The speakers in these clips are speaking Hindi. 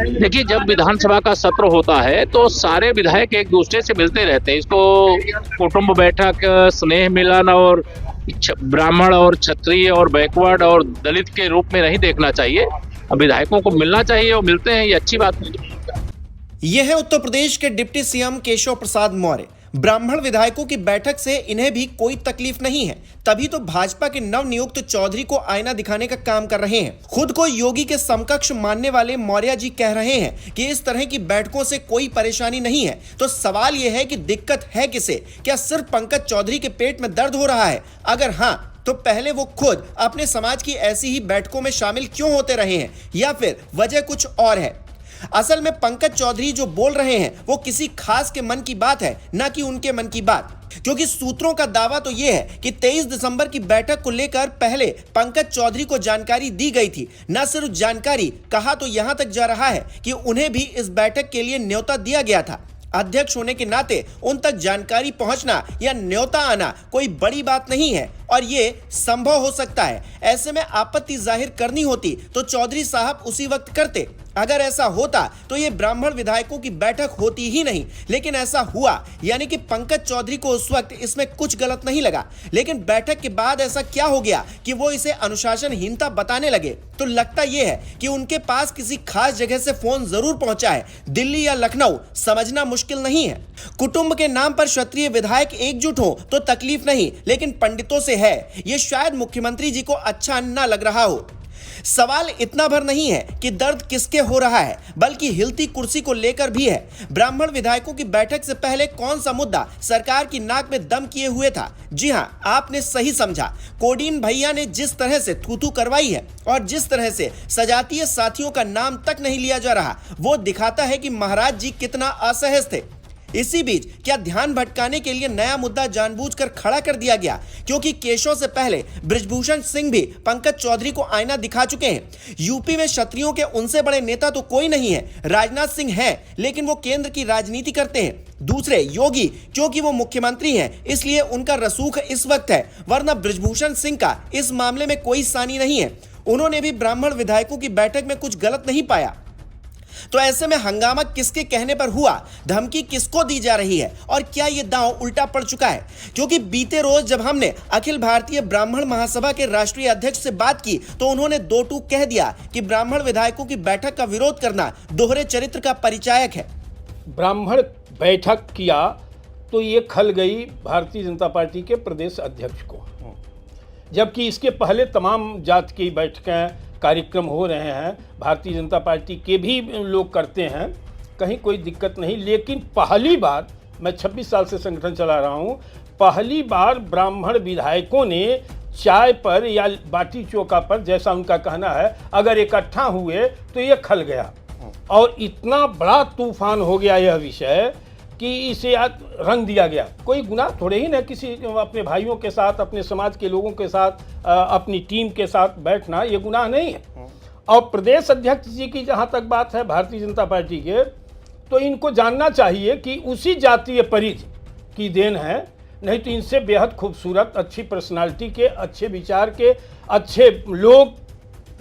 देखिए, जब विधानसभा का सत्र होता है तो सारे विधायक एक दूसरे से मिलते रहते हैं। इसको कुटुंब बैठक, स्नेह मिलन और ब्राह्मण और क्षत्रिय और बैकवर्ड और दलित के रूप में नहीं देखना चाहिए। अब विधायकों को मिलना चाहिए और मिलते हैं, ये अच्छी बात नहीं। यह है उत्तर प्रदेश के डिप्टी सीएम केशव प्रसाद मौर्य। ब्राह्मण विधायकों की बैठक से इन्हें भी कोई तकलीफ नहीं है, तभी तो भाजपा के नवनियुक्त चौधरी को आईना दिखाने का काम कर रहे हैं। खुद को योगी के समकक्ष मानने वाले मौर्य जी कह रहे हैं कि इस तरह की बैठकों से कोई परेशानी नहीं है। तो सवाल यह है कि दिक्कत है किसे? क्या सिर्फ पंकज चौधरी के पेट में दर्द हो रहा है? अगर हाँ, तो पहले वो खुद अपने समाज की ऐसी ही बैठकों में शामिल क्यों होते रहे हैं, या फिर वजह कुछ और है? असल में पंकज चौधरी जो बोल रहे हैं वो किसी खास के मन की बात है, ना कि उनके मन की बात। क्योंकि सूत्रों का दावा तो यह है कि 23 दिसंबर की बैठक को लेकर पहले पंकज चौधरी को जानकारी दी गई थी। न सिर्फ जानकारी, कहा तो यहां तक जा रहा है कि उन्हें भी इस बैठक के लिए न्योता दिया गया था। अध्यक्ष होने के नाते उन तक जानकारी पहुंचना या न्योता आना कोई बड़ी बात नहीं है और ये संभव हो सकता है। ऐसे में आपत्ति जाहिर करनी होती तो चौधरी साहब उसी वक्त करते। अगर ऐसा होता तो ये ब्राह्मण विधायकों की बैठक होती ही नहीं, लेकिन ऐसा हुआ, यानी कि पंकज चौधरी को उस वक्त इसमें कुछ गलत नहीं लगा। लेकिन बैठक के बाद ऐसा क्या हो गया कि वो इसे अनुशासनहीनता बताने लगे? तो लगता यह है कि उनके पास किसी खास जगह से फोन जरूर पहुंचा है, दिल्ली या लखनऊ, समझना मुश्किल नहीं है। कुटुंब के नाम पर क्षत्रिय विधायक एकजुट हो तो तकलीफ नहीं, लेकिन पंडितों से है, ये शायद मुख्यमंत्री जी को अच्छा न लग रहा हो। सवाल इतना भर नहीं है कि दर्द किसके हो रहा है, बल्कि हिलती कुर्सी को लेकर भी है। ब्राह्मण विधायकों की बैठक से पहले कौन सा मुद्दा सरकार की नाक में दम किए हुए था? जी हां, आपने सही समझा। कोडीन भैया ने जिस तरह से थू-थू करवाई है और जिस तरह से सजातीय साथियों का नाम तक नहीं लिया जा रहा, वो दिखाता है कि महाराज जी कितना असहज थे। इसी बीच क्या ध्यान भटकाने के लिए नया मुद्दा जानबूझकर खड़ा कर दिया गया? क्योंकि केशव से पहले बृजभूषण सिंह भी पंकज चौधरी को आईना दिखा चुके हैं। यूपी में क्षत्रियों के उनसे बड़े नेता तो कोई नहीं है। राजनाथ सिंह हैं, लेकिन वो केंद्र की राजनीति करते हैं। दूसरे योगी, क्योंकि वो मुख्यमंत्री हैं, इसलिए उनका रसूख इस वक्त है, वरना बृजभूषण सिंह का इस मामले में कोई सानी नहीं है। उन्होंने भी ब्राह्मण विधायकों की बैठक में कुछ गलत नहीं पाया। तो ऐसे में हंगामा किसके कहने पर हुआ? धमकी किसको दी जा रही है? और क्या यह दांव उल्टा पड़ चुका है? क्योंकि बीते रोज जब हमने अखिल भारतीय ब्राह्मण महासभा के राष्ट्रीय अध्यक्ष से बात की तो उन्होंने दो टूक कह दिया कि ब्राह्मण विधायकों की बैठक का विरोध करना दोहरे चरित्र का परिचायक है। ब्राह्मण बैठक किया तो ये खल गई भारतीय जनता पार्टी के प्रदेश अध्यक्ष को, जबकि इसके पहले तमाम जात की बैठकें, कार्यक्रम हो रहे हैं, भारतीय जनता पार्टी के भी लोग करते हैं, कहीं कोई दिक्कत नहीं। लेकिन पहली बार, मैं 26 साल से संगठन चला रहा हूं, पहली बार ब्राह्मण विधायकों ने चाय पर या बाटी चौका पर, जैसा उनका कहना है, अगर इकट्ठा हुए तो ये खल गया। और इतना बड़ा तूफान हो गया यह विषय कि इसे रंग दिया गया। कोई गुनाह थोड़े ही ना किसी अपने भाइयों के साथ, अपने समाज के लोगों के साथ, अपनी टीम के साथ बैठना, ये गुनाह नहीं है। और प्रदेश अध्यक्ष जी की जहाँ तक बात है भारतीय जनता पार्टी के, तो इनको जानना चाहिए कि उसी जातीय परिधि की देन है, नहीं तो इनसे बेहद खूबसूरत, अच्छी पर्सनालिटी के, अच्छे विचार के, अच्छे लोग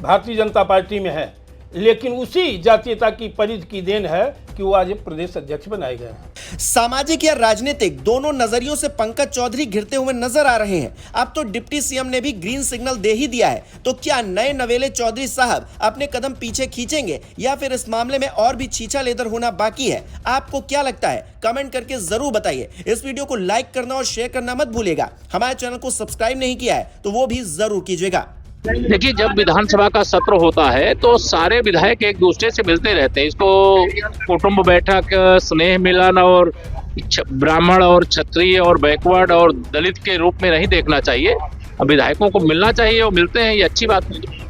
भारतीय जनता पार्टी में हैं। लेकिन उसी जातीयता की परिधि की देन है कि वो आज प्रदेश अध्यक्ष बनाए गए हैं। सामाजिक या राजनीतिक दोनों नजरियों से पंकज चौधरी घिरते हुए नजर आ रहे हैं। अब तो डिप्टी सीएम ने भी ग्रीन सिग्नल दे ही दिया है। तो क्या नए नवेले चौधरी साहब अपने कदम पीछे खींचेंगे या फिर इस मामले में और भी छीछा लेदर होना बाकी है? आपको क्या लगता है? कमेंट करके जरूर बताइए। इस वीडियो को लाइक करना और शेयर करना मत भूलिएगा। हमारे चैनल को सब्सक्राइब नहीं किया है तो वो भी जरूर कीजिएगा। देखिए, जब विधानसभा का सत्र होता है तो सारे विधायक एक दूसरे से मिलते रहते हैं। इसको कुटुंब बैठक, स्नेह मिलन और ब्राह्मण और क्षत्रिय और बैकवर्ड और दलित के रूप में नहीं देखना चाहिए। अब विधायकों को मिलना चाहिए और मिलते हैं, ये अच्छी बात नहीं।